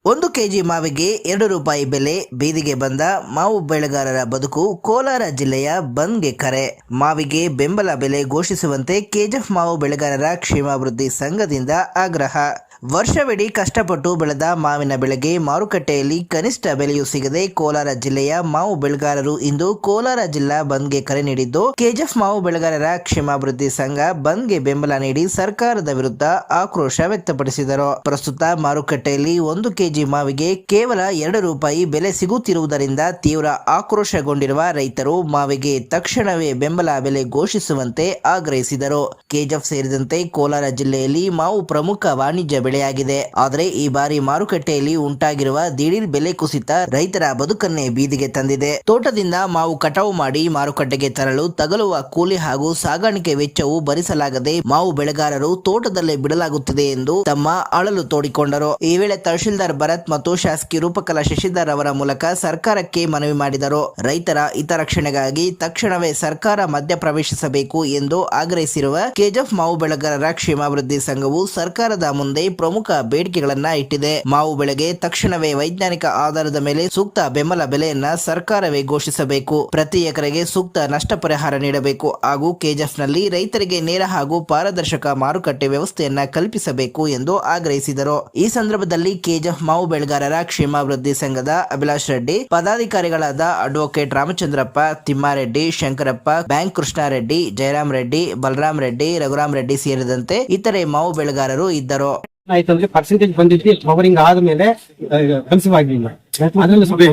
1 KG ಮಾವಿಗೆ 2 ರೂಪಾಯಿ ಬೆಲೆ, ಬೀದಿಗೆ ಬಂದ ಮಾವು ಬೆಳೆಗಾರರ ಬದುಕು. ಕೋಲಾರ ಜಿಲ್ಲೆಯ ಬಂದ್ಗೆ ಕರೆ. ಮಾವಿಗೆ ಬೆಂಬಲ ಬೆಲೆ ಘೋಷಿಸುವಂತೆ ಕೆಜಿಎಫ್ ಮಾವು ಬೆಳೆಗಾರರ ಕ್ಷೇಮಾಭಿವೃದ್ಧಿ ಸಂಘದಿಂದ ಆಗ್ರಹ. ವರ್ಷವಿಡೀ ಕಷ್ಟಪಟ್ಟು ಬೆಳೆದ ಮಾವಿನ ಬೆಳೆಗೆ ಮಾರುಕಟ್ಟೆಯಲ್ಲಿ ಕನಿಷ್ಠ ಬೆಲೆಯೂ ಸಿಗದೆ ಕೋಲಾರ ಜಿಲ್ಲೆಯ ಮಾವು ಬೆಳೆಗಾರರು ಇಂದು ಕೋಲಾರ ಜಿಲ್ಲಾ ಬಂದ್ಗೆ ಕರೆ ನೀಡಿದ್ದು, ಕೆಜಿಎಫ್ ಮಾವು ಬೆಳೆಗಾರರ ಕ್ಷೇಮಾಭಿವೃದ್ಧಿ ಸಂಘ ಬಂದ್ಗೆ ಬೆಂಬಲ ನೀಡಿ ಸರ್ಕಾರದ ವಿರುದ್ಧ ಆಕ್ರೋಶ ವ್ಯಕ್ತಪಡಿಸಿದರು. ಪ್ರಸ್ತುತ ಮಾರುಕಟ್ಟೆಯಲ್ಲಿ 1 ಕೆಜಿ ಮಾವಿಗೆ ಕೇವಲ 2 ರೂಪಾಯಿ ಬೆಲೆ ಸಿಗುತ್ತಿರುವುದರಿಂದ ತೀವ್ರ ಆಕ್ರೋಶಗೊಂಡಿರುವ ರೈತರು ಮಾವಿಗೆ ತಕ್ಷಣವೇ ಬೆಂಬಲ ಬೆಲೆ ಘೋಷಿಸುವಂತೆ ಆಗ್ರಹಿಸಿದರು. ಕೆಜಿಎಫ್ ಸೇರಿದಂತೆ ಕೋಲಾರ ಜಿಲ್ಲೆಯಲ್ಲಿ ಮಾವು ಪ್ರಮುಖ ವಾಣಿಜ್ಯ ಬೆಳೆಯಾಗಿದೆ. ಆದರೆ ಈ ಬಾರಿ ಮಾರುಕಟ್ಟೆಯಲ್ಲಿ ಉಂಟಾಗಿರುವ ದಿಢೀರ್ ಬೆಲೆ ಕುಸಿತ ರೈತರ ಬದುಕನ್ನೇ ಬೀದಿಗೆ ತಂದಿದೆ. ತೋಟದಿಂದ ಮಾವು ಕಟಾವು ಮಾಡಿ ಮಾರುಕಟ್ಟೆಗೆ ತರಲು ತಗಲುವ ಕೂಲಿ ಹಾಗೂ ಸಾಗಾಣಿಕೆ ವೆಚ್ಚವು ಭರಿಸಲಾಗದೆ ಮಾವು ಬೆಳೆಗಾರರು ತೋಟದಲ್ಲೇ ಬಿಡಲಾಗುತ್ತಿದೆ ಎಂದು ತಮ್ಮ ಅಳಲು ತೋಡಿಕೊಂಡರು. ಈ ವೇಳೆ ತಹಶೀಲ್ದಾರ್ ಭರತ್ ಮತ್ತು ಶಾಸಕಿ ರೂಪಕಲಾ ಶಶಿಧರ್ ಅವರ ಮೂಲಕ ಸರ್ಕಾರಕ್ಕೆ ಮನವಿ ಮಾಡಿದರು. ರೈತರ ಹಿತರಕ್ಷಣೆಗಾಗಿ ತಕ್ಷಣವೇ ಸರ್ಕಾರ ಮಧ್ಯಪ್ರವೇಶಿಸಬೇಕು ಎಂದು ಆಗ್ರಹಿಸಿರುವ ಕೆಜಿಎಫ್ ಮಾವು ಬೆಳೆಗಾರರ ಕ್ಷೇಮಾಭಿವೃದ್ಧಿ ಸಂಘವು ಸರ್ಕಾರದ ಮುಂದೆ ಪ್ರಮುಖ ಬೇಡಿಕೆಗಳನ್ನ ಇಟ್ಟಿದೆ. ಮಾವು ಬೆಳೆಗೆ ತಕ್ಷಣವೇ ವೈಜ್ಞಾನಿಕ ಆಧಾರದ ಮೇಲೆ ಸೂಕ್ತ ಬೆಂಬಲ ಬೆಲೆಯನ್ನ ಸರ್ಕಾರವೇ ಘೋಷಿಸಬೇಕು. ಪ್ರತಿ ಎಕರೆಗೆ ಸೂಕ್ತ ನಷ್ಟ ಪರಿಹಾರ ನೀಡಬೇಕು ಹಾಗೂ ಕೆಜಿಎಫ್ ನಲ್ಲಿ ರೈತರಿಗೆ ನೇರ ಹಾಗೂ ಪಾರದರ್ಶಕ ಮಾರುಕಟ್ಟೆ ವ್ಯವಸ್ಥೆಯನ್ನ ಕಲ್ಪಿಸಬೇಕು ಎಂದು ಆಗ್ರಹಿಸಿದರು. ಈ ಸಂದರ್ಭದಲ್ಲಿ ಕೆಜಿಎಫ್ ಮಾವು ಬೆಳೆಗಾರರ ಕ್ಷೇಮಾಭಿವೃದ್ಧಿ ಸಂಘದ ಅಭಿಲಾಷ್ ರೆಡ್ಡಿ, ಪದಾಧಿಕಾರಿಗಳಾದ ಅಡ್ವೊಕೇಟ್ ರಾಮಚಂದ್ರಪ್ಪ, ತಿಮ್ಮಾರೆಡ್ಡಿ, ಶಂಕರಪ್ಪ, ಬ್ಯಾಂಕ್ ಕೃಷ್ಣಾರೆಡ್ಡಿ, ಜಯರಾಮ್ ರೆಡ್ಡಿ, ಬಲರಾಮ್ ರೆಡ್ಡಿ, ರಘುರಾಮ್ ರೆಡ್ಡಿ ಸೇರಿದಂತೆ ಇತರೆ ಮಾವು ಬೆಳೆಗಾರರು ಇದ್ದರು. ಆಯ್ತಂದ್ರೆ ಪರ್ಸೆಂಟೇಜ್ ಬಂದಿದ್ದು ಕವರಿಂಗ್ ಆದ್ಮೇಲೆ ಕನ್ಸಿವ್ ಆಗಿಲ್ಲ. ಅದ್ರಲ್ಲಿ ಸ್ವಲ್ಪ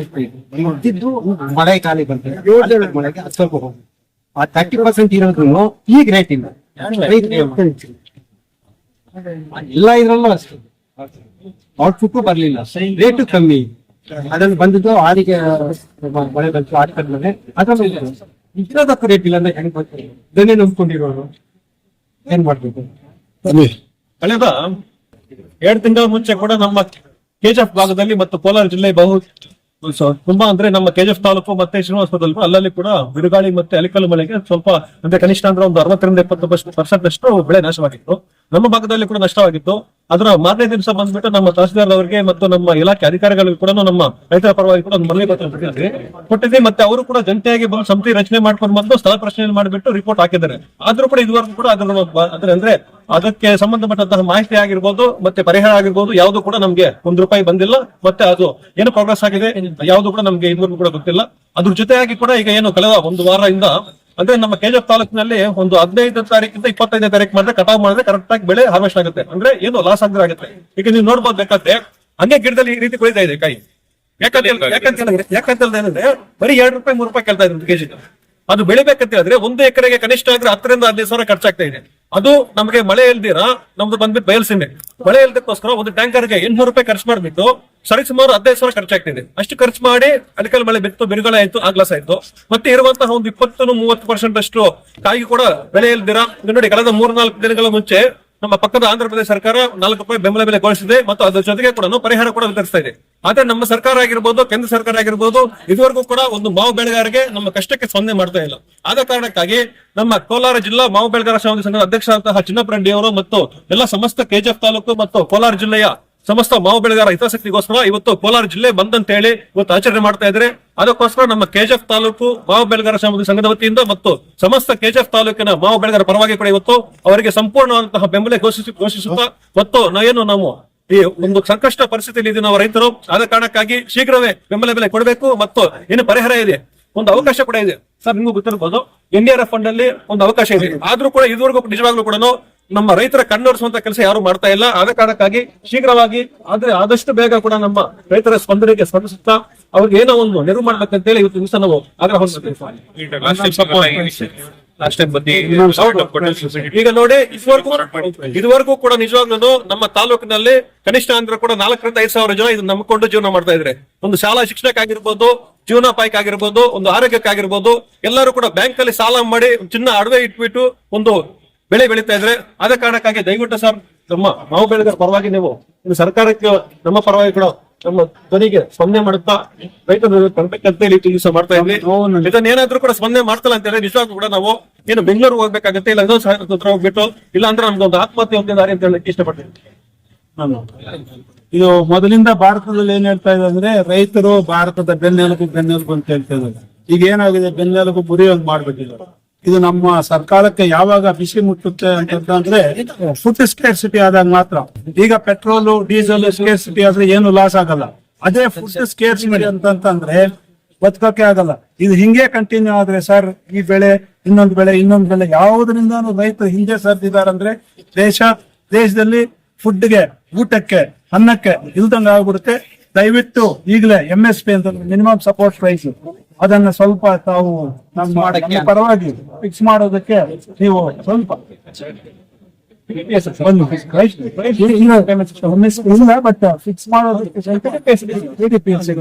ಮಳೆ ಖಾಲಿ ಬಂತು, 7 ಮಳೆಗೆ ಅದು ಸ್ವಲ್ಪ ಹೋಗಿ ಆ 30% ಇರೋದ್ರೂ ಈಗ ರೇಟ್ ಇಲ್ಲ. ಎಲ್ಲ ಇದ್ರಲ್ಲೂ ಅಷ್ಟೇ ಔಟ್ಪುಟ್ ಬರ್ಲಿಲ್ಲ, ರೇಟು ಕಮ್ಮಿ. ಅದನ್ನು ಬಂದಿದ್ದು ಆಡಿಗೆ ಮಳೆ ಬಂತು, ಆಡಿ ಕಡಿಮೆ. ಅದ್ರಲ್ಲಿ ಇರೋದಕ್ಕೂ ರೇಟ್ ಇಲ್ಲ ಅಂದ್ರೆ ಹೆಂಗ್ ಬರ್ತೀವಿ? ಇದನ್ನೇ ನಂಬ್ಕೊಂಡಿರೋರು ಏನ್ ಮಾಡ್ಬೇಕು? ಕಳೆದ 2 ತಿಂಗಳ ಮುಂಚೆ ಕೂಡ ನಮ್ಮ ಕೆಜಿಎಫ್ ಭಾಗದಲ್ಲಿ ಮತ್ತು ಕೋಲಾರ ಜಿಲ್ಲೆ ತುಂಬಾ ಅಂದ್ರೆ ನಮ್ಮ ಕೆಜಿಎಫ್ ತಾಲೂಕು ಮತ್ತೆ ಶ್ರೀನಿವಾಸಪುರದಲ್ಲಿ ಅಲ್ಲಲ್ಲಿ ಕೂಡ ಬಿರುಗಾಳಿ ಮತ್ತೆ ಅಲಿಕಲ್ಲು ಮಳೆಗೆ ಸ್ವಲ್ಪ ಅಂದ್ರೆ ಕನಿಷ್ಠ ಅಂದ್ರೆ ಒಂದು 60ರಿಂದ 70% ಅಷ್ಟು ಬೆಳೆ ನಾಶವಾಗಿತ್ತು. ನಮ್ಮ ಭಾಗದಲ್ಲಿ ಕೂಡ ನಷ್ಟವಾಗಿತ್ತು. ಅದರ ಮಾರನೇ ದಿವಸ ಬಂದ್ಬಿಟ್ಟು ನಮ್ಮ ತಹಸೀಲ್ದಾರ್ ಅವರಿಗೆ ಮತ್ತು ನಮ್ಮ ಇಲಾಖೆ ಅಧಿಕಾರಿಗಳಿಗೂ ಕೂಡ ನಮ್ಮ ರೈತರ ಪರವಾಗಿ ಕೂಡ ಒಂದು ಮನವಿ ಪತ್ರ ಕೊಟ್ಟಿದ್ವಿ. ಮತ್ತೆ ಅವರು ಕೂಡ ಜಂಟಿಯಾಗಿ ಬಂದು ಸಮಿತಿ ರಚನೆ ಮಾಡ್ಕೊಂಡು ಬಂದು ಸ್ಥಳ ಪ್ರಶ್ನೆ ಮಾಡಿಬಿಟ್ಟು ರಿಪೋರ್ಟ್ ಹಾಕಿದ್ದಾರೆ. ಆದ್ರೂ ಕೂಡ ಇದುವರೆಗೂ ಕೂಡ ಅಂದ್ರೆ ಅದಕ್ಕೆ ಸಂಬಂಧಪಟ್ಟಂತಹ ಮಾಹಿತಿ ಆಗಿರ್ಬೋದು ಮತ್ತೆ ಪರಿಹಾರ ಆಗಿರ್ಬೋದು ಯಾವ್ದು ಕೂಡ ನಮ್ಗೆ 1 ರೂಪಾಯಿ ಬಂದಿಲ್ಲ. ಮತ್ತೆ ಅದು ಏನು ಪ್ರೋಗ್ರೆಸ್ ಆಗಿದೆ ಯಾವ್ದು ಕೂಡ ನಮ್ಗೆ ಇದುವರೆಗೂ ಕೂಡ ಗೊತ್ತಿಲ್ಲ. ಅದ್ರ ಜೊತೆಯಾಗಿ ಕೂಡ ಈಗ ಏನು ಕಳೆದ 1 ವಾರದಿಂದ ಅಂದ್ರೆ ನಮ್ಮ ಕೆಜಿಎಫ್ ತಾಲೂಕಿನಲ್ಲಿ ಒಂದು 15 ತಾರೀಕಿಂದ 25ನೇ ತಾರೀಕು ಮಾಡಿದ್ರೆ ಕಟಾವ್ ಮಾಡಿದ್ರೆ ಕರೆಕ್ಟ್ ಆಗಿ ಬೆಳೆ ಹಾರ್ವೆಸ್ಟ್ ಆಗುತ್ತೆ. ಅಂದ್ರೆ ಏನು ಲಾಸ್ ಆಗದೆ ಆಗುತ್ತೆ. ಈಗ ನೀವು ನೋಡ್ಬೋದು, ಬೇಕಾದ್ರೆ ಹಂಗೆ ಗಿಡದಲ್ಲಿ ಈ ರೀತಿ ಕೊಯ್ತಾ ಇದೆ ಕಾಯಿ. ಯಾಕಂತ ಏನಂದ್ರೆ ಬರೀ 2 ರೂಪಾಯಿ 3 ರೂಪಾಯಿ ಕೇಳ್ತಾ ಇದ್ರು ಕೆಜಿ. ಅದು ಬೆಳಿಬೇಕಂತ ಹೇಳಿದ್ರೆ 1 ಎಕರೆಗೆ ಕನಿಷ್ಠ ಆದ್ರೆ 10ರಿಂದ 15 ಸಾವಿರ ಖರ್ಚಾಗ್ತಾ ಇದೆ. ಅದು ನಮಗೆ ಮಳೆ ಇಲ್ದಿರಾ ನಮ್ದು ಬಂದ್ಬಿಟ್ಟು ಬಯಲ್ಸೀಮೆ. ಮಳೆ ಇಲ್ದಕ್ಕೋಸ್ಕರ ಒಂದು ಟ್ಯಾಂಕರ್ಗೆ 800 ರೂಪಾಯಿ ಖರ್ಚು ಮಾಡ್ಬಿಟ್ಟು ಸರಿಸುಮಾರು 15 ಸಾವಿರ ಖರ್ಚಾಗ್ತಿದೆ. ಅಷ್ಟು ಖರ್ಚು ಮಾಡಿ ಅಲಿಕಲ್ ಮಳೆ ಬಿತ್ತು, ಬಿರುಗಾಳಿ ಆಯ್ತು, ಆಗ್ಲಾಸ್ ಆಯ್ತು. ಮತ್ತೆ ಇರುವಂತಹ ಒಂದು 20-30% ಅಷ್ಟು ಕಾಯಿ ಕೂಡ ಬೆಳೆ ಇಲ್ದಿರಾ ನೋಡಿ ಕಳೆದ 3-4 ದಿನಗಳ ಮುಂಚೆ ನಮ್ಮ ಪಕ್ಕದ ಆಂಧ್ರ ಪ್ರದೇಶ ಸರ್ಕಾರ 4 ರೂಪಾಯಿ ಬೆಂಬಲ ಬೆಲೆ ಘೋಷಿಸಿದೆ ಮತ್ತು ಅದರ ಜೊತೆಗೆ ಕೂಡ ಪರಿಹಾರ ಕೂಡ ವಿತರಿಸ್ತಾ ಇದೆ. ಆದ್ರೆ ನಮ್ಮ ಸರ್ಕಾರ ಆಗಿರ್ಬೋದು, ಕೇಂದ್ರ ಸರ್ಕಾರ ಆಗಿರ್ಬೋದು ಇದುವರೆಗೂ ಕೂಡ ಒಂದು ಮಾವು ಬೆಳೆಗಾರರಿಗೆ ನಮ್ಮ ಕಷ್ಟಕ್ಕೆ ಸ್ಪಂದನೆ ಮಾಡ್ತಾ ಇಲ್ಲ. ಆದ ಕಾರಣಕ್ಕಾಗಿ ನಮ್ಮ ಕೋಲಾರ ಜಿಲ್ಲಾ ಮಾವು ಬೆಳೆಗಾರ ಸಂಘದ ಅಧ್ಯಕ್ಷರಾದಂತಹ ಚಿನ್ನಪ್ಪ ರೆಡ್ಡಿ ಅವರು ಮತ್ತು ಎಲ್ಲ ಸಮಸ್ತ ಕೆಜಿಎಫ್ ತಾಲೂಕು ಮತ್ತು ಕೋಲಾರ ಜಿಲ್ಲೆಯ ಸಮಸ್ತ ಮಾವು ಬೆಳೆಗಾರ ಹಿತಾಸಕ್ತಿಗೋಸ್ಕರ ಇವತ್ತು ಕೋಲಾರ ಜಿಲ್ಲೆ ಬಂದ್ ಅಂತ ಹೇಳಿ ಇವತ್ತು ಆಚರಣೆ ಮಾಡ್ತಾ ಇದ್ದಾರೆ. ಅದಕ್ಕೋಸ್ಕರ ನಮ್ಮ ಕೆಜಿಎಫ್ ತಾಲೂಕು ಮಾವು ಬೆಳೆಗಾರ ಸಂಘದ ವತಿಯಿಂದ ಮತ್ತು ಸಮಸ್ತ ಕೆಜಿಎಫ್ ತಾಲೂಕಿನ ಮಾವು ಬೆಳೆಗಾರ ಪರವಾಗಿ ಕೂಡ ಇವತ್ತು ಅವರಿಗೆ ಸಂಪೂರ್ಣವಾದಂತಹ ಬೆಂಬಲ ಘೋಷಿಸುತ್ತಾ ಮತ್ತು ನಾವು ಈ ಒಂದು ಸಂಕಷ್ಟ ಪರಿಸ್ಥಿತಿಯಲ್ಲಿ ಇದೆ ನಾವು ರೈತರು. ಆದ ಕಾರಣಕ್ಕಾಗಿ ಶೀಘ್ರವೇ ಬೆಂಬಲ ಬೆಲೆ ಕೊಡಬೇಕು ಮತ್ತು ಏನು ಪರಿಹಾರ ಇದೆ, ಒಂದು ಅವಕಾಶ ಕೂಡ ಇದೆ ಸರ್. ನಿಮಗೂ ಗೊತ್ತಿರಬಹುದು, NDRF ಫಂಡ್ ಅಲ್ಲಿ ಒಂದು ಅವಕಾಶ ಇದೆ. ಆದ್ರೂ ಕೂಡ ಇದುವರೆಗೂ ನಿಜವಾಗ್ಲೂ ಕೂಡ ನಮ್ಮ ರೈತರ ಕಣ್ಣೊರೆಸುವಂತ ಕೆಲಸ ಯಾರು ಮಾಡ್ತಾ ಇಲ್ಲ. ಆದ ಕಾರಣಕ್ಕಾಗಿ ಶೀಘ್ರವಾಗಿ ಆದ್ರೆ ಆದಷ್ಟು ಬೇಗ ಕೂಡ ನಮ್ಮ ರೈತರ ಸ್ಪಂದನೆಗೆ ಸ್ಪಂದಿಸುತ್ತಾ ಅವ್ರಿಗೆ ಏನೋ ಒಂದು ನೆರವು ಮಾಡ್ಬೇಕಂತ ಹೇಳಿ ಇವತ್ತು ದಿವಸ ನಾವು ಆಗ್ರಹ ಈಗ ನೋಡಿ ಇದುವರೆಗೂ ಕೂಡ ನಿಜವಾಗ್ಲೂ ನಮ್ಮ ತಾಲೂಕಿನಲ್ಲಿ ಕನಿಷ್ಠ ಅಂದ್ರೆ ಕೂಡ 4ರಿಂದ 5 ಸಾವಿರ ಜನ ಇದನ್ನ ನಂಬಿಕೊಂಡು ಜೀವನ ಮಾಡ್ತಾ ಇದ್ರೆ. ಒಂದು ಶಾಲಾ ಶಿಕ್ಷಣಕ್ಕಾಗಿರ್ಬೋದು, ಜೀವನೋಪಾಯಕ್ಕಾಗಿರ್ಬೋದು, ಒಂದು ಆರೋಗ್ಯಕ್ಕಾಗಿರ್ಬೋದು, ಎಲ್ಲರೂ ಕೂಡ ಬ್ಯಾಂಕ್ ಅಲ್ಲಿ ಸಾಲ ಮಾಡಿ ಚಿನ್ನ ಅಡವೆ ಇಟ್ಬಿಟ್ಟು ಒಂದು ಬೆಳೆ ಬೆಳೀತಾ ಇದ್ರೆ. ಆದ ಕಾರಣಕ್ಕಾಗಿ ದಯವಿಟ್ಟು ಸರ್ ನಮ್ಮ ಮಾವು ಬೆಳೆಗಾರ ಪರವಾಗಿ ನೀವು ಸರ್ಕಾರಕ್ಕೆ ನಮ್ಮ ಪರವಾಗಿ ಕೂಡ ನಮ್ಮ ಧ್ವನಿಗೆ ಸ್ಪಂದನೆ ಮಾಡುತ್ತಾ ರೈತರು ಕರ್ಬೇಕಂತ ಹೇಳಿ ಕೆಲಸ ಮಾಡ್ತಾ ಇದ್ವಿ. ಇದನ್ನ ಏನಾದ್ರೂ ಕೂಡ ಸ್ಪಂದನೆ ಮಾಡ್ತಲ್ಲ ಅಂತ ಹೇಳಿ ನಿಜವಾಗ್ಲೂ ಕೂಡ ನಾವು ಏನು ಬೆಂಗಳೂರು ಹೋಗ್ಬೇಕಾಗತ್ತೆ, ಇಲ್ಲ ಇನ್ನೊಂದು ಹತ್ರ ಹೋಗ್ಬಿಟ್ಟು ಇಲ್ಲ ಅಂದ್ರೆ ನಮ್ಗೆ ಒಂದು ಆತ್ಮಹತ್ಯೆ ಒಂದೇ ದಾರಿ ಅಂತ ಹೇಳಕ್ಕೆ ಇಷ್ಟಪಡ್ತೀನಿ ನಾನು. ಇದು ಮೊದಲಿಂದ ಭಾರತದಲ್ಲಿ ಏನ್ ಹೇಳ್ತಾ ಇದೆ ಅಂದ್ರೆ ರೈತರು ಭಾರತದ ಬೆನ್ನೆಲುಬು ಅಂತ ಹೇಳ್ತಾ ಇದ್ದಾರೆ. ಈಗ ಏನಾಗಿದೆ, ಬೆನ್ನೆಲುಬು ಮುರಿಯೋಂಗ್ ಮಾಡ್ಬಿಟ್ಟಿದ್ದಾರೆ. ಇದು ನಮ್ಮ ಸರ್ಕಾರಕ್ಕೆ ಯಾವಾಗ ಬಿಸಿ ಮುಟ್ಟುತ್ತೆ ಅಂತಂದ್ರೆ ಫುಡ್ ಸ್ಕೇರ್ಸಿಟಿ ಆದಾಗ ಮಾತ್ರ. ಈಗ ಪೆಟ್ರೋಲ್ ಡೀಸೆಲ್ ಸ್ಕೇರ್ಸಿಟಿ ಆದ್ರೆ ಏನು ಲಾಸ್ ಆಗಲ್ಲ. ಅದೇ ಫುಡ್ ಸ್ಕೇರ್ಸಿಟಿ ಅಂತಂದ್ರೆ ಬದುಕಕ್ಕೆ ಆಗಲ್ಲ. ಇದು ಹಿಂಗೆ ಕಂಟಿನ್ಯೂ ಆದ್ರೆ ಸರ್, ಈ ಬೆಳೆ ಇನ್ನೊಂದು ಬೆಳೆ ಯಾವುದರಿಂದಾನು ರೈತರು ಹಿಂದೆ ಸರ್ದಿದಾರಂದ್ರೆ ದೇಶದಲ್ಲಿ ಫುಡ್ಗೆ, ಊಟಕ್ಕೆ, ಅನ್ನಕ್ಕೆ ಇಲ್ದಂಗ ಆಗ್ಬಿಡುತ್ತೆ. ದಯವಿಟ್ಟು ಈಗಲೇ MSP ಅಂತ ಮಿನಿಮಮ್ ಸಪೋರ್ಟ್ ಪ್ರೈಸ್ ಅದನ್ನ ಸ್ವಲ್ಪ ತಾವು ನಮ್ಮ ಪರವಾಗಿ ಫಿಕ್ಸ್ ಮಾಡೋದಕ್ಕೆ ನೀವು ಸ್ವಲ್ಪ ಬಟ್ ಫಿಕ್ಸ್ ಮಾಡೋದಕ್ಕೆ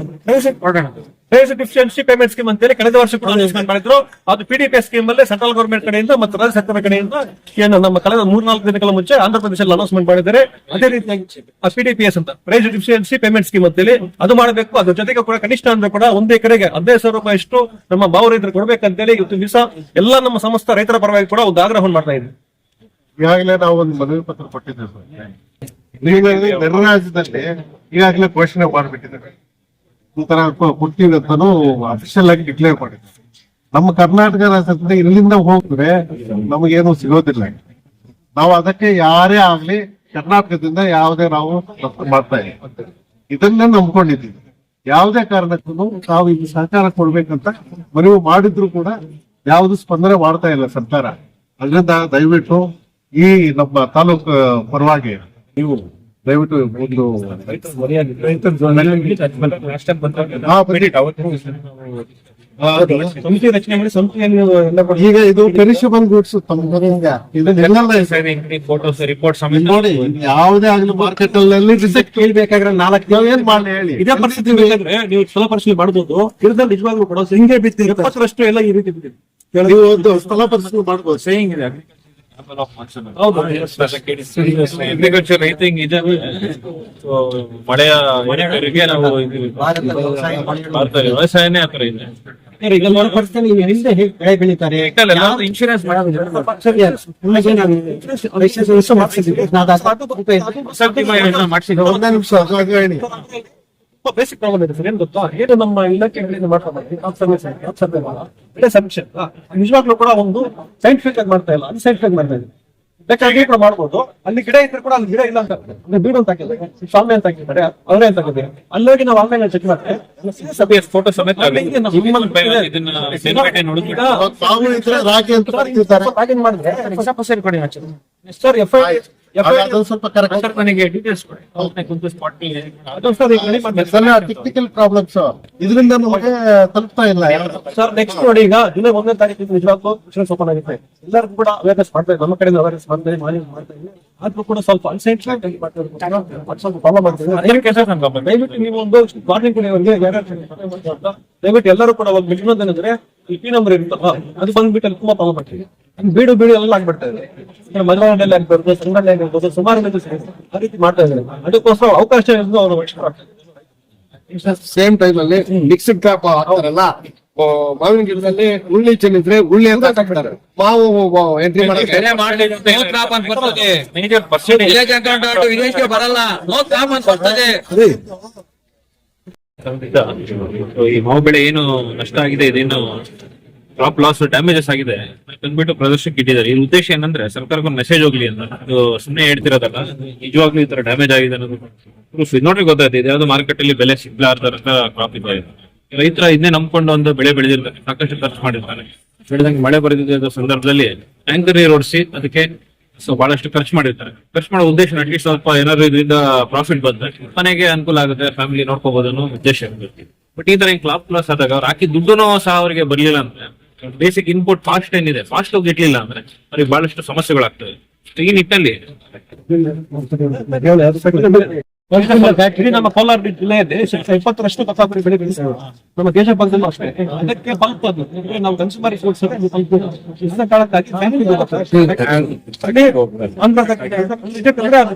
ಡೆಫಿಷಿಯನ್ಸಿ ಪೇಮೆಂಟ್ ಸ್ಕೀಮ್ ಅಂತೇಳಿ ಕಳೆದ ವರ್ಷ ಕೂಡ ಅನೌನ್ಸ್ಮೆಂಟ್ ಮಾಡಿದ್ರು. ಅದು PDPS ಸ್ಕೀಮ್ ಅಲ್ಲಿ ಸೆಂಟ್ರಲ್ ಗವರ್ಮೆಂಟ್ ಕಡೆಯಿಂದ ಮತ್ತು ರಾಜ್ಯ ಸರ್ಕಾರ ಕಡೆಯಿಂದ ಏನು ನಮ್ಮ ಕಳೆದ 3-4 ದಿನಗಳ ಮುಂಚೆ ಆಂಧ್ರ ಪ್ರದೇಶದಲ್ಲಿ ಅನೌನ್ಸ್ಮೆಂಟ್ ಮಾಡಿದ್ದಾರೆ. ಅದೇ ರೀತಿಯಾಗಿ PDPS ಅಂತ ಪ್ರೈಸ್ ಡೆಫಿಷಿಯನ್ಸಿ ಪೇಮೆಂಟ್ ಸ್ಕೀಮ್ ಅಂತೇಳಿ ಅದು ಮಾಡಬೇಕು. ಅದ್ರ ಜೊತೆಗೆ ಕೂಡ ಕನಿಷ್ಠ ಅಂದ್ರೆ ಕೂಡ ಒಂದೇ ಕಡೆಗೆ 15,000 ರೂಪಾಯಿ ಅಷ್ಟು ನಮ್ಮ ಮಾವು ರೈತರು ಕೊಡ್ಬೇಕಂತೇಳಿ ಇವತ್ತು ದಿವಸ ಎಲ್ಲ ನಮ್ಮ ಸಮಸ್ತ ರೈತರ ಪರವಾಗಿ ಕೂಡ ಒಂದು ಆಗ್ರಹವನ್ನು ಮಾಡ್ತಾ ಇದ್ದೀವಿ. ಈಗಾಗಲೇ ನಾವು ಒಂದು ಮನವಿ ಪತ್ರ ಕೊಟ್ಟಿದ್ದೇವೆ ಸರ್. ನೆರೆ ರಾಜ್ಯದಲ್ಲಿ ಈಗಾಗಲೇ ಘೋಷಣೆ ಮಾಡಿಬಿಟ್ಟಿದ್ದಾರೆ. ಈ ತರ ಕೊಡ್ತೀವಿ ಅಂತಾನು ಅಫಿಷಿಯಲ್ ಆಗಿ ಡಿಕ್ಲೇರ್ ಮಾಡಿದ್ದಾರೆ. ನಮ್ಮ ಕರ್ನಾಟಕ ರಾಜ್ಯದಿಂದ ಇಲ್ಲಿಂದ ಹೋಗಿದ್ರೆ ನಮಗೇನು ಸಿಗೋದಿಲ್ಲ. ನಾವು ಅದಕ್ಕೆ ಯಾರೇ ಆಗ್ಲಿ ಕರ್ನಾಟಕದಿಂದ ಯಾವುದೇ ನಾವು ರಫ್ತು ಮಾಡ್ತಾ ಇದ್ದೀವಿ. ಇದನ್ನೇ ನಂಬ್ಕೊಂಡಿದ್ದೀವಿ. ಯಾವುದೇ ಕಾರಣಕ್ಕೂ ನಾವು ಇಲ್ಲಿ ಸಹಕಾರ ಕೊಡ್ಬೇಕಂತ ಮನವಿ ಮಾಡಿದ್ರು ಕೂಡ ಯಾವುದು ಸ್ಪಂದನೆ ಮಾಡ್ತಾ ಇಲ್ಲ ಸರ್ಕಾರ. ಅದರಿಂದ ದಯವಿಟ್ಟು ಈ ನಮ್ಮ ತಾಲೂಕು ಪರವಾಗಿ ನೀವು ದಯವಿಟ್ಟು ಒಂದು ಸಮಿತಿ ರಚನೆ ಮಾಡಿ ಸಮಿತಿಯಲ್ಲಿ ಈಗ ಇದು ಪೆರಿಷಬಲ್ ಗೂಡ್ಸ್ ಫೋಟೋಸ್ ರಿಪೋರ್ಟ್ ನೋಡಿ, ಯಾವುದೇ ಆಗಲಿ ಮಾರ್ಕೆಟ್ ಅಲ್ಲಿ ಕೇಳ್ಬೇಕಾದ್ರೆ 4 ಏನ್ ಮಾಡಿ ಹೇಳಿ. ಇದೇ ಪರಿಸ್ಥಿತಿ ಬೇಕಾದ್ರೆ ನೀವು ಸ್ಥಳ ಪರಿಶೀಲನೆ ಮಾಡಬಹುದು. ಗಿಡದಲ್ಲಿ ನಿಜವಾಗ್ಲೂ ಕೂಡ ಹಿಂಗೆ ಬಿದ್ದಿದೆ 70% ಎಲ್ಲ ಈ ರೀತಿ ಬಿದ್ದಿದೆ. ನೀವು ಒಂದು ಸ್ಥಳ ಪರಿಶೀಲನೆ ಮಾಡ್ಬೋದು. ಸೇಯಿಂಗ್ ಇದೆ ಅಗ್ರಿಕಲ್ಚರ್ ರೈತಿಂಗ್ ಇದೆ. ಮಳೆಯ ನಾವು ವ್ಯವಸಾಯನೇ ಆತರ ಇದೆ. ಬೆಳೆ ಬೆಳೀತಾರೆ, ಇನ್ಶೂರೆನ್ಸ್ ಒಂದೇ ನಿಮಿಷ ಹೇಳಿ. ಬೇಸಿಕ್ ಪ್ರಾಬ್ಲಮ್ ಇದೆ ಸರ್. ಏನ್ ಗೊತ್ತಾ, ಏನು ನಮ್ಮ ಇಲಾಖೆಗಳಿಂದ ಮಾಡ್ತಾ ಸಮೀಕ್ಷೆ ನಿಜವಾಗ್ಲೂ ಕೂಡ ಒಂದು ಸೈಂಟಿಫಿಕ್ ಆಗಿ ಮಾಡ್ತಾ ಇಲ್ಲ, ಅನ್ಸೈಂಟಿಫಿಕ್ ಆಗಿ ಮಾಡ್ತಾ ಇದೆ. ಬೇಕಾಗಿ ಕೂಡ ಮಾಡ್ಬೋದು. ಅಲ್ಲಿ ಗಿಡ ಇದ್ರೆ ಕೂಡ ಅಲ್ಲಿ ಗಿಡ ಇಲ್ಲ ಅಂತ ಬೀಡು ಅಂತ ಹಾಕಿದ್ದಾರೆ, ಸ್ವಾಮಿ ಅಂತ ಹಾಕಿದ್ದಾರೆ, ಅವರೇ ಅಂತ ಹಾಕಿದ್ದಾರೆ. ಅಲ್ಲೋಗಿ ನಾವು ಆನ್ಲೈನ್ ಚೆಕ್ ಮಾಡ್ತೇವೆ, ಫೋಟೋ ಸಮೇತ ತಾವು ಇದ್ರೆ ರಾಗಿ ಅಂತ ಬರ್ತಿರ್ತಾರೆ. ಮಾಡಿದ್ರೆ ಕೊಡಿ ಸರ್. ಅದೊಂದು ಸ್ವಲ್ಪ ಕರೆಕ್ಟ್ ನನಗೆ ಡೀಟೇಲ್ಸ್ ಕೊಡಿ. ಟೆಕ್ನಿಕಲ್ ಪ್ರಾಬ್ಲಮ್ಸ್ ಇದರಿಂದ ನಮಗೆ ತಲುಪ್ತಾ ಇಲ್ಲ ಸರ್. ನೆಕ್ಸ್ಟ್ ನೋಡಿ, ಈಗ ಜುಲೈ 1ನೇ ತಾರೀಕು ನಿಜವಾಗ್ಲೂ ಇನ್ಶೂರೆನ್ಸ್ ಓಪನ್ ಆಗುತ್ತೆ. ಎಲ್ಲರಿಗೂ ಕೂಡ ಅವೇರ್ನೆಸ್ ಮಾಡ್ತಾ ಇದ್ದೀವಿ, ನಮ್ಮ ಕಡೆಯಿಂದ ಅವೇರ್ನೆಸ್ ಮಾಡ್ತಾ ಇದ್ದೀವಿ. ಆದ್ರೂ ಕೂಡ ಸ್ವಲ್ಪ ಅನ್ಸೈಂಟಿಫಿಕ್ ಆಗಿ ಸ್ವಲ್ಪ ಪ್ರಾಬ್ಲಮ್ ಆಗ್ತದೆ. ದಯವಿಟ್ಟು ನೀವು ಒಂದು ವಾರ್ನಿಂಗ್ ಕೊಡಿ ಅವರಿಗೆ. ದಯವಿಟ್ಟು ಎಲ್ಲರೂ ಕೂಡ ಒಂದು ಮಿನಿಮಮ್ ಏನಂದ್ರೆ ಈ P ನಂಬರ್ ಇರುತ್ತಲ್ಲ, ಅದು ಬಂದ್ಬಿಟ್ಟು ಅಲ್ಲಿ ತುಂಬಾ ಪ್ರಾಬ್ಲಮ್ ಆಗ್ತದೆ. ಬೀಡು ಎಲ್ಲ ಆಗ್ಬಿಡ್ತಾ ಇದೆ. ಮಧುವಾದಲ್ಲಿ ಆಗ್ಬಾರ್ದು, ಸಂಘಟನೆ ಆಗಿರ್ಬೋದು, ಸುಮಾರು ಆ ರೀತಿ ಮಾಡ್ತಾ ಇದ್ದಾರೆ. ಅದಕ್ಕೋಸ್ಕರ ಅವಕಾಶ ಅವರು ಸೇಮ್ ಟೈಮ್ ಅಲ್ಲಿ ಮಿಕ್ಸ್ಡ್ ಕ್ರಾಪ್ ಹಾಕ್ತಾರಲ್ಲ, ಮಾವಿನ ಗಿಡದಲ್ಲಿ ಉಳ್ಳಿ ಚೆಲ್ಲಿದ್ರೆ ಉಳ್ಳಿ ಅಂತ ಹಾಕ್ಬಿಡ್ತಾರೆ. ಮಾವು ಎಂಟ್ರಿ ಈ ಮಾವು ಬೆಳೆ ಏನು ನಷ್ಟ ಆಗಿದೆ, ಇದೇನು ಕ್ರಾಪ್ ಲಾಸ್ ಡ್ಯಾಮೇಜಸ್ ಆಗಿದೆ ತಂದ್ಬಿಟ್ಟು ಪ್ರದರ್ಶನಕ್ಕೆ ಇಟ್ಟಿದ್ದಾರೆ. ಈ ಉದ್ದೇಶ ಏನಂದ್ರೆ ಸರ್ಕಾರಕ್ಕೆ ಒಂದು ಮೆಸೇಜ್ ಹೋಗ್ಲಿ ಅಂತ. ಇದು ಸುಮ್ಮನೆ ಹೇಳ್ತಿರೋದಲ್ಲ, ನಿಜವಾಗ್ಲೂ ಈ ತರ ಡ್ಯಾಮೇಜ್ ಆಗಿದೆ ಅನ್ನೋದು ಪ್ರೂಫ್ ನೋಡ್ರಿ ಗೊತ್ತಾಯ್ತು. ಇದ್ಯಾವ್ದು ಮಾರ್ಕೆಟ್ ಅಲ್ಲಿ ಬೆಲೆ ಸಿಗ್ಲಾರ್ದ ಕ್ರಾಪ್ ಇದೆ. ರೈತರ ಇದನ್ನೇ ನಂಬ್ಕೊಂಡು ಒಂದು ಬೆಳೆ ಬೆಳೆದಿರ್ತಾರೆ, ಸಾಕಷ್ಟು ಖರ್ಚು ಮಾಡಿರ್ತಾರೆ. ಬೆಳೆದಂಗೆ ಮಳೆ ಬರೆದಿದ್ದ ಸಂದರ್ಭದಲ್ಲಿ ಟ್ಯಾಂಕರ್ ನೀರು ಓಡಿಸಿ ಅದಕ್ಕೆ ಬಹಳಷ್ಟು ಖರ್ಚು ಮಾಡಿರ್ತಾರೆ. ಖರ್ಚು ಮಾಡೋ ಉದ್ದೇಶ ಅಟ್ಲೀಸ್ಟ್ ಸ್ವಲ್ಪ ಏನಾದ್ರು ಇದರಿಂದ ಪ್ರಾಫಿಟ್ ಬಂದ್ರೆ ಮನೆಗೆ ಅನುಕೂಲ ಆಗುತ್ತೆ, ಫ್ಯಾಮಿಲಿ ನೋಡ್ಕೋಬಹುದು ಅನ್ನೋ ಉದ್ದೇಶ ಇರುತ್ತೆ. ಬಟ್ ಈ ತರ ಕ್ರಾಪ್ ಲಾಸ್ ಆದಾಗ ಅವ್ರು ಹಾಕಿ ದುಡ್ಡು ಸಹ ಅವರಿಗೆ ಬರ್ಲಿಲ್ಲ ಅಂದ್ರೆ, ಬೇಸಿಕ್ ಇನ್ಪುಟ್ ಕಾಸ್ಟ್ ಏನಿದೆ ಫಾಸ್ಟ್ ಹೋಗಿ ಇರ್ಲಿಲ್ಲ ಅಂದ್ರೆ ಅವ್ರಿಗೆ ಬಹಳಷ್ಟು ಸಮಸ್ಯೆಗಳಾಗ್ತವೆ. ಈ ನಿಟ್ಟಿನಲ್ಲಿ ಇಡೀ ನಮ್ಮ ಕೋಲಾರ ಜಿಲ್ಲೆಯಲ್ಲಿ 20% ಕಸಾಬರಿ ಬೆಳೆ ಬೆಳೆಸ್ತಾರೆ. ನಮ್ಮ ದೇಶ ಭಾಗದಲ್ಲೂ ಅಷ್ಟೇ. ಅದಕ್ಕೆ ಪಲ್ಪ್ ಅಂದ್ರೆ ನಾವು ಕನ್ಸ್ಯೂಮರ್ ಫುಡ್ಸ್ ಕಾಲಕ್ಕಾಗಿ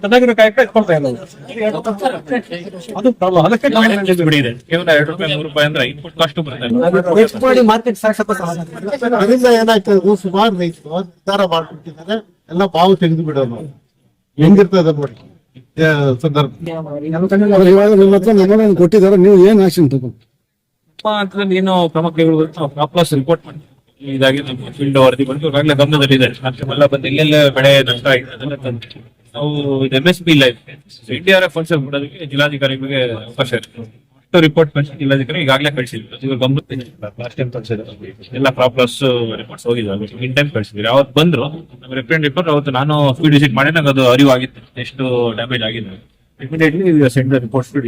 ಚೆನ್ನಾಗಿರೋ ಕಾಯಕ ಇಟ್ಕೊಳ್ತಾ ಇಲ್ಲ. ಅದು ಪ್ರಾಬ್ಲಮ್. ಅದಕ್ಕೆ ಬಿಡಿದೆ ಕೇವಲ ₹2-3 ಅಂದ್ರೆ ಇನ್ಪುಟ್ ಕಾಸ್ಟ್ ಬರುತ್ತೆ. ಮಾರ್ಕೆಟ್ ಅದರಿಂದ ಏನಾಗ್ತದೆ, ಸುಮಾರು ರೈತರು ನಿರ್ಧಾರ ಮಾಡ್ಬಿಟ್ಟಿದ್ದಾರೆ ಎಲ್ಲ ಮಾವು ತೆಗೆದು ಬಿಡೋದು. ಹೆಂಗಿರ್ತದೆ ನೋಡಿ, ಸಂದರ್ಭ ಇವಾಗ ನಿಮ್ಮ ಹತ್ರ ನಮ್ಮನ್ನ ಕೊಟ್ಟಿದ್ದಾರೆ, ನೀವು ಏನ್ ಆಕ್ಷನ್ ತಗೊಂಡು? ಹಂತದಲ್ಲಿ ಏನು ಕ್ರಮ ಕೈಗೊಳ್ಳಬೇಕು ಕ್ರಾಪ್ ಲಾಸ್ ರಿಪೋರ್ಟ್ ಮಾಡಿ ಇದಾಗಿ ನಮ್ಮ ಫೀಲ್ಡ್ ವರದಿ ಬಂದು ಈಗಾಗಲೇ ಗಮನದಲ್ಲಿದೆ. ಎಲ್ಲ ಬಂದು ಎಲ್ಲೆಲ್ಲ ಬೆಳೆ ನಷ್ಟ ಆಗಿದೆ ಅದೆಲ್ಲ ತಂದು ನಾವು ಇದು MSP ಇಲ್ಲ NDRF ಫಂಡ್ಸ್ ಕೊಡೋದಕ್ಕೆ ಜಿಲ್ಲಾಧಿಕಾರಿಗಳಿಗೆ ಅವಕಾಶ ಇರುತ್ತೆ. ಅಷ್ಟು ರಿಪೋರ್ಟ್ ಕಳಿಸಿ ಜಿಲ್ಲಾಧಿಕಾರಿ ಈಗಾಗಲೇ ಕಳಿಸಿದ್ರು. ಈಗ ಗಮನಕ್ಕೆ ಲಾಸ್ಟ್ ಟೈಮ್ ಕಳಿಸಿದ್ರು ಎಲ್ಲ ಕ್ರಾಪ್ ಲಾಸ್ ರಿಪೋರ್ಟ್ಸ್ ಹೋಗಿದ್ವಿ, ಇನ್ ಟೈಮ್ ಕಳಿಸಿದ್ವಿ. ಅವತ್ತು ಬಂದ್ರು ನಮ್ಮ ರೆಪ್ರೆಸೆಂಟ್ ರಿಪೋರ್ಟ್. ಅವತ್ತು ನಾನು ಫೀಲ್ಡ್ ವಿಸಿಟ್ ಮಾಡಿ ನಂಗೆ ಅದು ಅರಿವು ಆಗಿತ್ತು ಎಷ್ಟು ಡ್ಯಾಮೇಜ್ ಆಗಿದೆ. Immediately send the reports to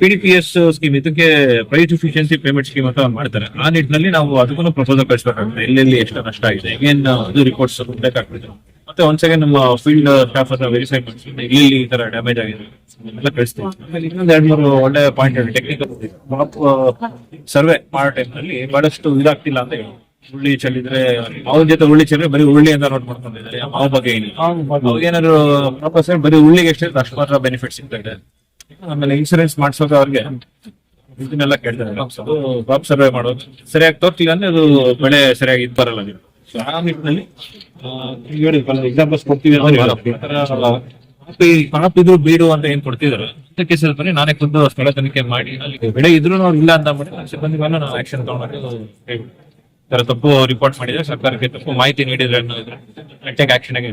PDPS scheme, ಇದಕ್ಕೆ ಪ್ರೈಸ್ ಎಫಿಷಿಯನ್ಸಿ ಪೇಮೆಂಟ್ ಸ್ಕೀಮ್ ಅಂತ ಮಾಡ್ತಾರೆ. ಆ ನಿಟ್ಟಿನಲ್ಲಿ ನಾವು ಅದಕ್ಕೂ ಪ್ರಪೋಸಲ್ ಕಳಿಸಬೇಕಾಗುತ್ತೆ, ಎಲ್ಲೆಲ್ಲಿ ಎಷ್ಟು ನಷ್ಟ ಆಗಿದೆ ಏನ್ ಅದು ರಿಪೋರ್ಟ್ಸ್ ಬೇಕಾಗ್ತದೆ. ಮತ್ತೆ ಒಂದ್ ಸೆಕೆಂಡ್ ನಮ್ಮ ಫೀಲ್ಡ್ ಸ್ಟಾಫ್ ಹತ್ರ ವೆರಿಫೈ ಮಾಡ್ತೀವಿ ಇಲ್ಲಿ ಈ ತರ ಡ್ಯಾಮೇಜ್ ಆಗಿದೆ ಎಲ್ಲ ಕಳಿಸ್ತೀವಿ. ಆಮೇಲೆ ಇನ್ನೊಂದ್ 2-3 ಒಳ್ಳೆ ಪಾಯಿಂಟ್ ಟೆಕ್ನಿಕಲ್ ಸರ್ವೆ ಮಾಡೋ ಟೈಮ್ ನಲ್ಲಿ ಬಹಳಷ್ಟು ಇದಾಗ್ತಿಲ್ಲ ಅಂತ ಹೇಳಿ, ಉಳ್ಳಿ ಚೆಲ್ಲಿದ್ರೆ ಅವ್ರ ಜೊತೆ ಉಳ್ಳಿ ಚೆಲ್ಲಿದ್ರೆ ಬರೀ ಉಳ್ಳಿ ಅಂತ ನೋಟ್ ಮಾಡ್ಕೊಂಡಿದ್ದಾರೆ, ಮಾವು ಬಗ್ಗೆ ಏನಿಲ್ಲ. ಅವಾಗೇನಾದ್ರು ಬರೀ ಉಳ್ಳಿಗೆ ಎಷ್ಟಿರುತ್ತೆ ಅಷ್ಟು ಮಾತ್ರ ಬೆನಿಫಿಟ್ ಸಿಗ್ತಾ ಇದೆ. ಆಮೇಲೆ ಇನ್ಸೂರೆನ್ಸ್ ಮಾಡಿಸೋಕೆ ಅವ್ರಿಗೆ ಇದನ್ನೆಲ್ಲ ಕೇಳ್ತಾರೆ. ಕ್ರಾಪ್ ಸರ್ವೆ ಮಾಡೋದು ಸರಿಯಾಗಿ ತೋರ್ತಿಲ್ಲ ಅಂದ್ರೆ ಅದು ಬೆಳೆ ಸರಿಯಾಗಿ ಇದು ಬರಲ್ಲ. ನೀವು ಸೊ ಆ ನಿಟ್ಟಿನಲ್ಲಿ ಎಕ್ಸಾಂಪಲ್ಸ್ ಕೊಡ್ತೀವಿ ಕಾಪ್ ಇದ್ರು ಬೀಡು ಅಂತ ಏನ್ ಕೊಡ್ತಿದ್ರು ಅದಕ್ಕೆ ಸ್ವಲ್ಪ ನಾನೇ ಖುದ್ದು ಸ್ಥಳ ತನಿಖೆ ಮಾಡಿ ಅಲ್ಲಿ ಬೆಳೆ ಇದ್ರು ಅವ್ರು ಇಲ್ಲ ಅಂತ ಮಾಡಿ ಸಿಬ್ಬಂದಿಗಳನ್ನ ನಾವು ಆಕ್ಷನ್ ತಗೊಂಡು ತರ ತಪ್ಪು ರಿಪೋರ್ಟ್ ಮಾಡಿದ್ರೆ ಸರ್ಕಾರಕ್ಕೆ ತಪ್ಪು ಮಾಹಿತಿ ನೀಡಿದ್ರೆ ಅನ್ನೋದು ಆಕ್ಷನ್ ಆಗಿ